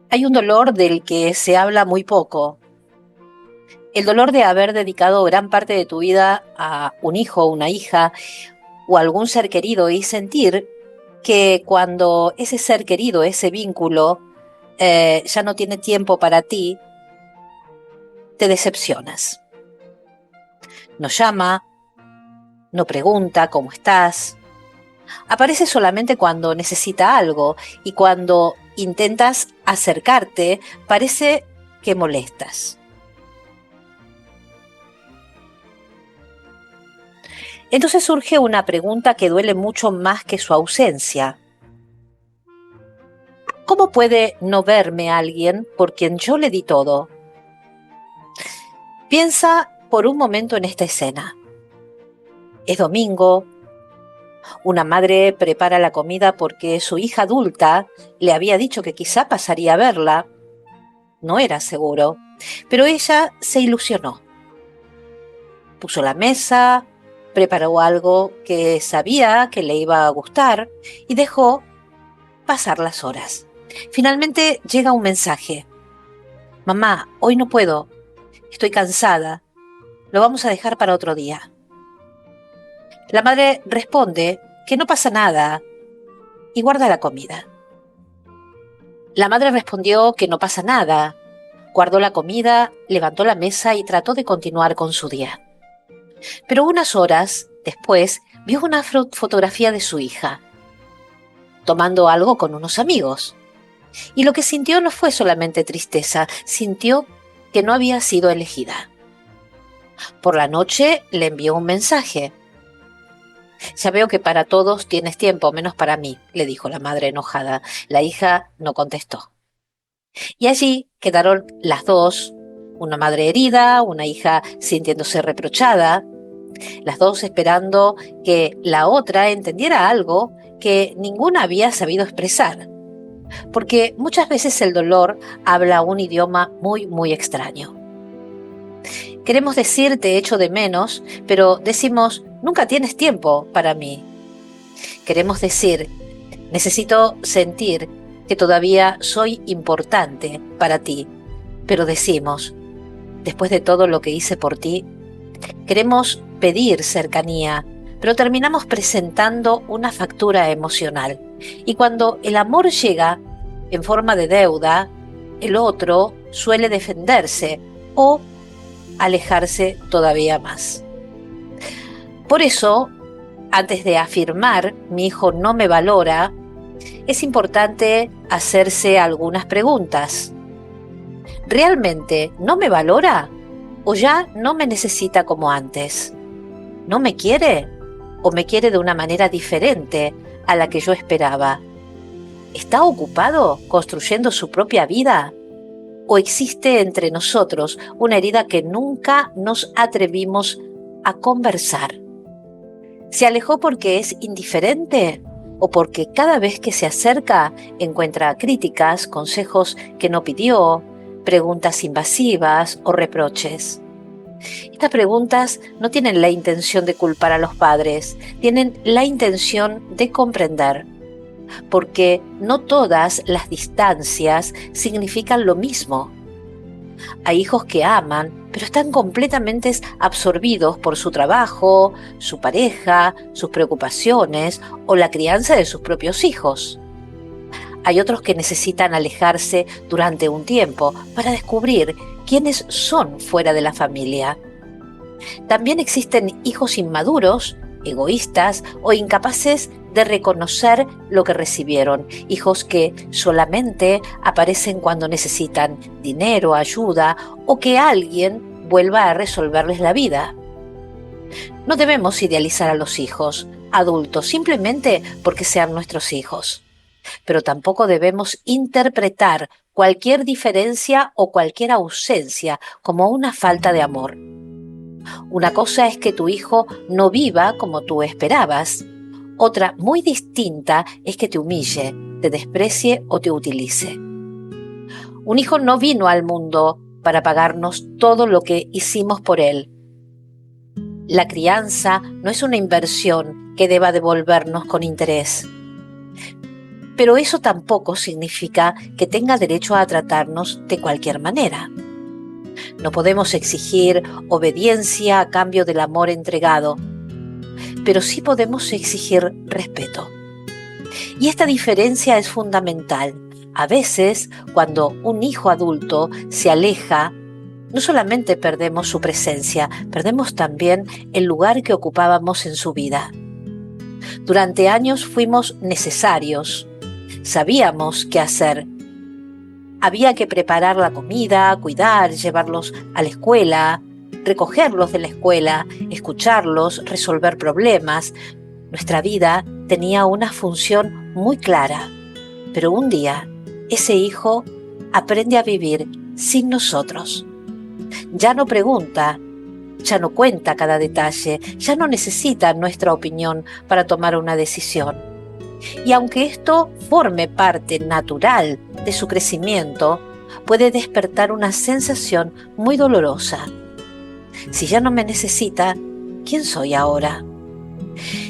Hay un dolor del que se habla muy poco. El dolor de haber dedicado gran parte de tu vida a un hijo, una hija o algún ser querido y sentir que cuando ese ser querido, ese vínculo, ya no tiene tiempo para ti, te decepcionas. No llama, no pregunta cómo estás. Aparece solamente cuando necesita algo y cuando intentas acercarte, parece que molestas. Entonces surge una pregunta que duele mucho más que su ausencia. ¿Cómo puede no verme alguien por quien yo le di todo? Piensa por un momento en esta escena. Es domingo, una madre prepara la comida porque su hija adulta le había dicho que quizá pasaría a verla. No era seguro, pero ella se ilusionó. Puso la mesa, preparó algo que sabía que le iba a gustar y dejó pasar las horas. Finalmente llega un mensaje. Mamá, hoy no puedo, estoy cansada, lo vamos a dejar para otro día. La madre responde que no pasa nada y guarda la comida. La madre respondió que no pasa nada, guardó la comida, levantó la mesa y trató de continuar con su día. Pero unas horas después vio una fotografía de su hija, tomando algo con unos amigos. Y lo que sintió no fue solamente tristeza, sintió que no había sido elegida. Por la noche le envió un mensaje. Ya veo que para todos tienes tiempo, menos para mí, le dijo la madre enojada. La hija no contestó. Y allí quedaron las dos, una madre herida, una hija sintiéndose reprochada, las dos esperando que la otra entendiera algo que ninguna había sabido expresar. Porque muchas veces el dolor habla un idioma muy, muy extraño. Queremos decir te echo de menos, pero decimos nunca tienes tiempo para mí. Queremos decir necesito sentir que todavía soy importante para ti, pero decimos después de todo lo que hice por ti, queremos pedir cercanía, pero terminamos presentando una factura emocional. Y cuando el amor llega en forma de deuda, el otro suele defenderse o alejarse todavía más. Por eso, antes de afirmar mi hijo no me valora, es importante hacerse algunas preguntas. ¿Realmente no me valora o ya no me necesita como antes? ¿No me quiere o me quiere de una manera diferente a la que yo esperaba? ¿Está ocupado construyendo su propia vida? ¿O existe entre nosotros una herida que nunca nos atrevimos a conversar? ¿Se alejó porque es indiferente o porque cada vez que se acerca encuentra críticas, consejos que no pidió, preguntas invasivas o reproches? Estas preguntas no tienen la intención de culpar a los padres, tienen la intención de comprender, porque no todas las distancias significan lo mismo. Hay hijos que aman, pero están completamente absorbidos por su trabajo, su pareja, sus preocupaciones o la crianza de sus propios hijos. Hay otros que necesitan alejarse durante un tiempo para descubrir quiénes son fuera de la familia. También existen hijos inmaduros, egoístas o incapaces de reconocer lo que recibieron, hijos que solamente aparecen cuando necesitan dinero, ayuda o que alguien vuelva a resolverles la vida. No debemos idealizar a los hijos adultos simplemente porque sean nuestros hijos, pero tampoco debemos interpretar cualquier diferencia o cualquier ausencia como una falta de amor. Una cosa es que tu hijo no viva como tú esperabas. Otra muy distinta es que te humille, te desprecie o te utilice. Un hijo no vino al mundo para pagarnos todo lo que hicimos por él. La crianza no es una inversión que deba devolvernos con interés. Pero eso tampoco significa que tenga derecho a tratarnos de cualquier manera. No podemos exigir obediencia a cambio del amor entregado, pero sí podemos exigir respeto. Y esta diferencia es fundamental. A veces, cuando un hijo adulto se aleja, no solamente perdemos su presencia, perdemos también el lugar que ocupábamos en su vida. Durante años fuimos necesarios, sabíamos qué hacer. Había que preparar la comida, cuidar, llevarlos a la escuela, recogerlos de la escuela, escucharlos, resolver problemas. Nuestra vida tenía una función muy clara, pero un día ese hijo aprende a vivir sin nosotros. Ya no pregunta, ya no cuenta cada detalle, ya no necesita nuestra opinión para tomar una decisión. Y aunque esto forme parte natural de su crecimiento, puede despertar una sensación muy dolorosa. Si ya no me necesita, ¿quién soy ahora?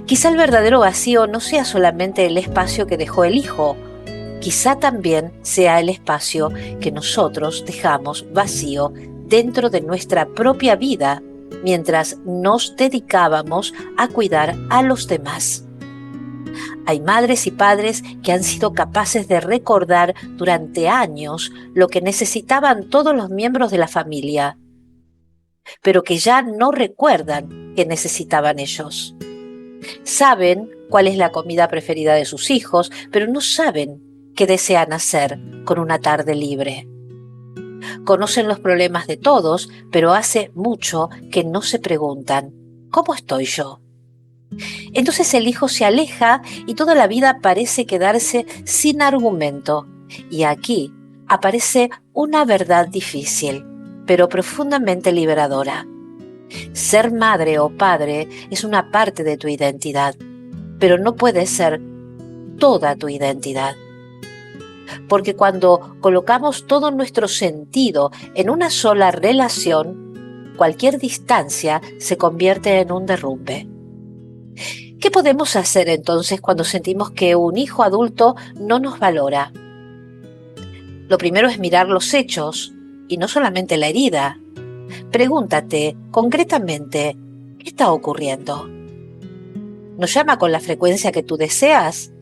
Quizá el verdadero vacío no sea solamente el espacio que dejó el hijo, quizá también sea el espacio que nosotros dejamos vacío dentro de nuestra propia vida mientras nos dedicábamos a cuidar a los demás. Hay madres y padres que han sido capaces de recordar durante años lo que necesitaban todos los miembros de la familia, pero que ya no recuerdan que necesitaban ellos. Saben cuál es la comida preferida de sus hijos, pero no saben qué desean hacer con una tarde libre. Conocen los problemas de todos, pero hace mucho que no se preguntan, ¿cómo estoy yo? Entonces el hijo se aleja y toda la vida parece quedarse sin argumento. Y aquí aparece una verdad difícil, pero profundamente liberadora. Ser madre o padre es una parte de tu identidad, pero no puede ser toda tu identidad. Porque cuando colocamos todo nuestro sentido en una sola relación, cualquier distancia se convierte en un derrumbe. ¿Qué podemos hacer entonces cuando sentimos que un hijo adulto no nos valora? Lo primero es mirar los hechos y no solamente la herida. Pregúntate concretamente, ¿qué está ocurriendo? ¿No llama con la frecuencia que tú deseas?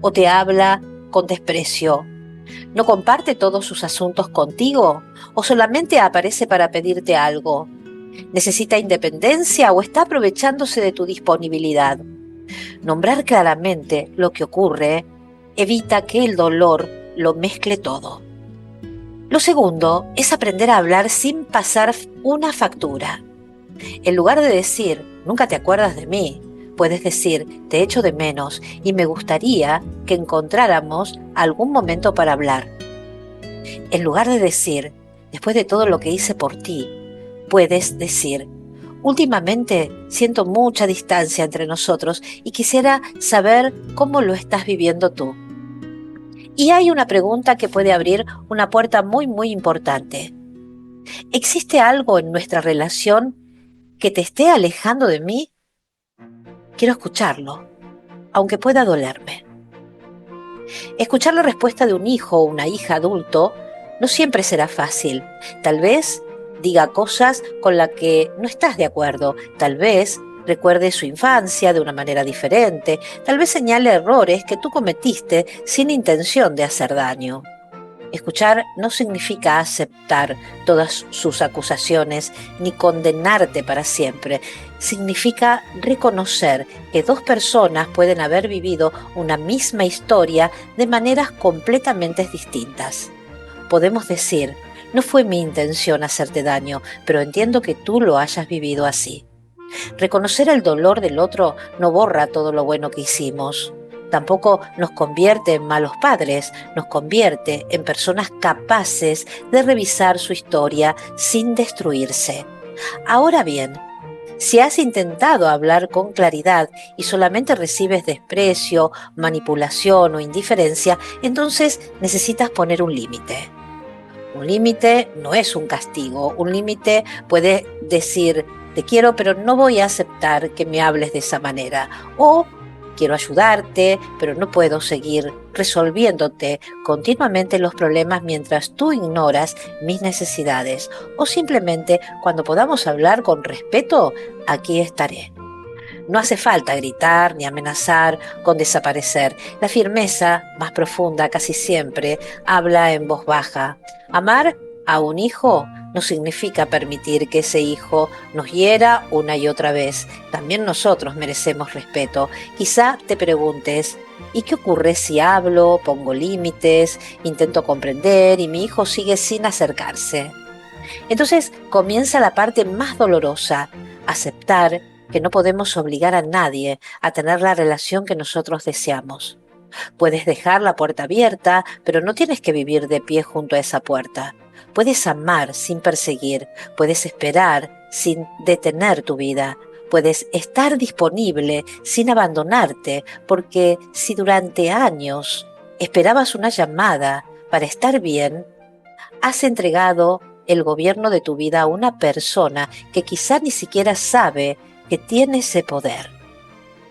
¿O te habla con desprecio? ¿No comparte todos sus asuntos contigo? ¿O solamente aparece para pedirte algo? ¿Necesita independencia o está aprovechándose de tu disponibilidad? Nombrar claramente lo que ocurre evita que el dolor lo mezcle todo. Lo segundo es aprender a hablar sin pasar una factura. En lugar de decir, nunca te acuerdas de mí, puedes decir, te echo de menos y me gustaría que encontráramos algún momento para hablar. En lugar de decir, después de todo lo que hice por ti, puedes decir, últimamente siento mucha distancia entre nosotros y quisiera saber cómo lo estás viviendo tú. Y hay una pregunta que puede abrir una puerta muy, muy importante. ¿Existe algo en nuestra relación que te esté alejando de mí? Quiero escucharlo, aunque pueda dolerme. Escuchar la respuesta de un hijo o una hija adulto no siempre será fácil. Tal vez diga cosas con las que no estás de acuerdo. Tal vez recuerde su infancia de una manera diferente. Tal vez señale errores que tú cometiste sin intención de hacer daño. Escuchar no significa aceptar todas sus acusaciones ni condenarte para siempre. Significa reconocer que dos personas pueden haber vivido una misma historia de maneras completamente distintas. Podemos decir, no fue mi intención hacerte daño, pero entiendo que tú lo hayas vivido así. Reconocer el dolor del otro no borra todo lo bueno que hicimos. Tampoco nos convierte en malos padres, nos convierte en personas capaces de revisar su historia sin destruirse. Ahora bien, si has intentado hablar con claridad y solamente recibes desprecio, manipulación o indiferencia, entonces necesitas poner un límite. Un límite no es un castigo. Un límite puede decir, te quiero, pero no voy a aceptar que me hables de esa manera. O quiero ayudarte, pero no puedo seguir resolviéndote continuamente los problemas mientras tú ignoras mis necesidades. O simplemente, cuando podamos hablar con respeto, aquí estaré. No hace falta gritar ni amenazar con desaparecer. La firmeza más profunda casi siempre habla en voz baja. Amar a un hijo no significa permitir que ese hijo nos hiera una y otra vez. También nosotros merecemos respeto. Quizá te preguntes, ¿y qué ocurre si hablo, pongo límites, intento comprender y mi hijo sigue sin acercarse? Entonces comienza la parte más dolorosa, aceptar que no podemos obligar a nadie a tener la relación que nosotros deseamos. Puedes dejar la puerta abierta, pero no tienes que vivir de pie junto a esa puerta. Puedes amar sin perseguir, puedes esperar sin detener tu vida, puedes estar disponible sin abandonarte, porque si durante años esperabas una llamada para estar bien, has entregado el gobierno de tu vida a una persona que quizá ni siquiera sabe que tiene ese poder.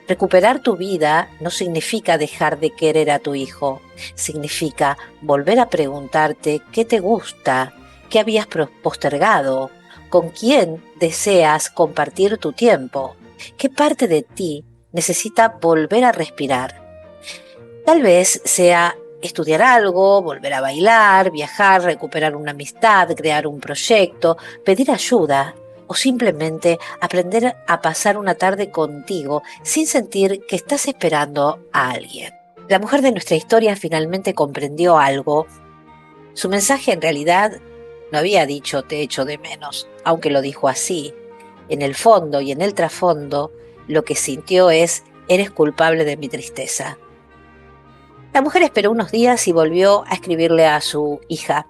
Recuperar tu vida no significa dejar de querer a tu hijo, significa volver a preguntarte qué te gusta, qué habías postergado, con quién deseas compartir tu tiempo, qué parte de ti necesita volver a respirar. Tal vez sea estudiar algo, volver a bailar, viajar, recuperar una amistad, crear un proyecto, pedir ayuda o simplemente aprender a pasar una tarde contigo sin sentir que estás esperando a alguien. La mujer de nuestra historia finalmente comprendió algo. Su mensaje en realidad no había dicho te echo de menos, aunque lo dijo así. En el fondo y en el trasfondo, lo que sintió es eres culpable de mi tristeza. La mujer esperó unos días y volvió a escribirle a su hija.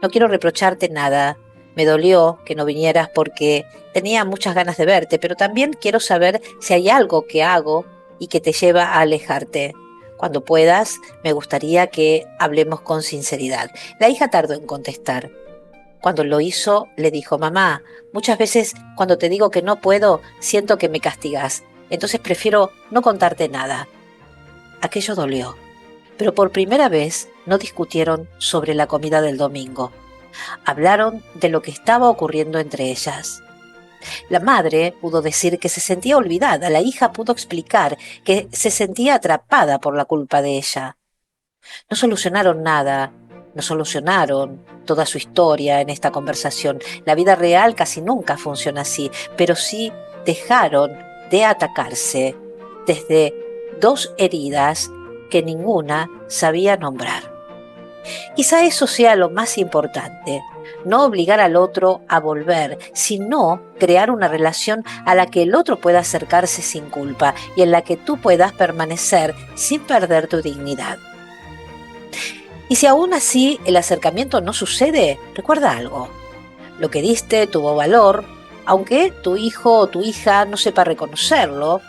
No quiero reprocharte nada. Me dolió que no vinieras porque tenía muchas ganas de verte, pero también quiero saber si hay algo que hago y que te lleva a alejarte. Cuando puedas, me gustaría que hablemos con sinceridad. La hija tardó en contestar. Cuando lo hizo, le dijo, mamá, muchas veces cuando te digo que no puedo, siento que me castigas. Entonces prefiero no contarte nada. Aquello dolió. Pero por primera vez no discutieron sobre la comida del domingo. Hablaron de lo que estaba ocurriendo entre ellas. La madre pudo decir que se sentía olvidada, la hija pudo explicar que se sentía atrapada por la culpa de ella. No solucionaron nada, no solucionaron toda su historia en esta conversación. La vida real casi nunca funciona así, pero sí dejaron de atacarse desde dos heridas que ninguna sabía nombrar. Quizá eso sea lo más importante, no obligar al otro a volver, sino crear una relación a la que el otro pueda acercarse sin culpa y en la que tú puedas permanecer sin perder tu dignidad. Y si aún así el acercamiento no sucede, recuerda algo. Lo que diste tuvo valor, aunque tu hijo o tu hija no sepa reconocerlo.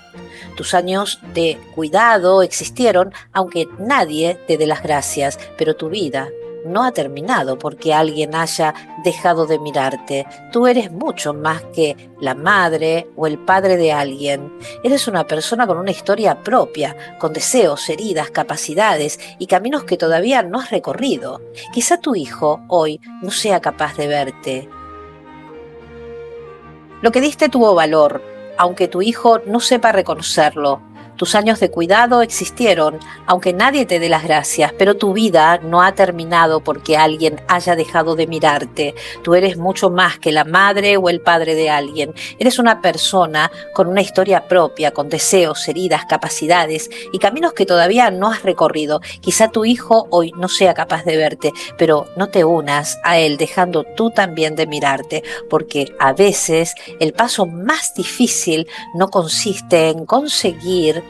Tus años de cuidado existieron, aunque nadie te dé las gracias, pero tu vida no ha terminado porque alguien haya dejado de mirarte. Tú eres mucho más que la madre o el padre de alguien. Eres una persona con una historia propia, con deseos, heridas, capacidades y caminos que todavía no has recorrido. Quizá tu hijo hoy no sea capaz de verte. Lo que diste tuvo valor, aunque tu hijo no sepa reconocerlo. Tus años de cuidado existieron, aunque nadie te dé las gracias, pero tu vida no ha terminado porque alguien haya dejado de mirarte. Tú eres mucho más que la madre o el padre de alguien. Eres una persona con una historia propia, con deseos, heridas, capacidades y caminos que todavía no has recorrido. Quizá tu hijo hoy no sea capaz de verte, pero no te unas a él dejando tú también de mirarte, porque a veces el paso más difícil no consiste en conseguir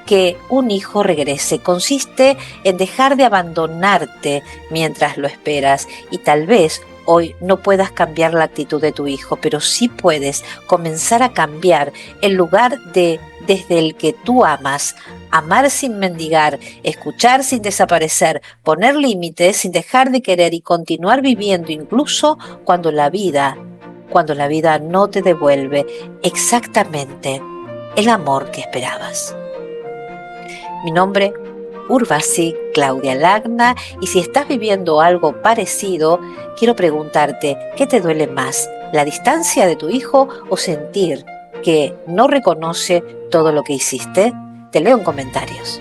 que un hijo regrese, consiste en dejar de abandonarte mientras lo esperas y tal vez hoy no puedas cambiar la actitud de tu hijo, pero sí puedes comenzar a cambiar el lugar desde el que tú amas, amar sin mendigar, escuchar sin desaparecer, poner límites sin dejar de querer y continuar viviendo incluso cuando la vida no te devuelve exactamente el amor que esperabas. Mi nombre, Urvasi Claudia Lagna, y si estás viviendo algo parecido, quiero preguntarte, ¿qué te duele más? ¿La distancia de tu hijo o sentir que no reconoce todo lo que hiciste? Te leo en comentarios.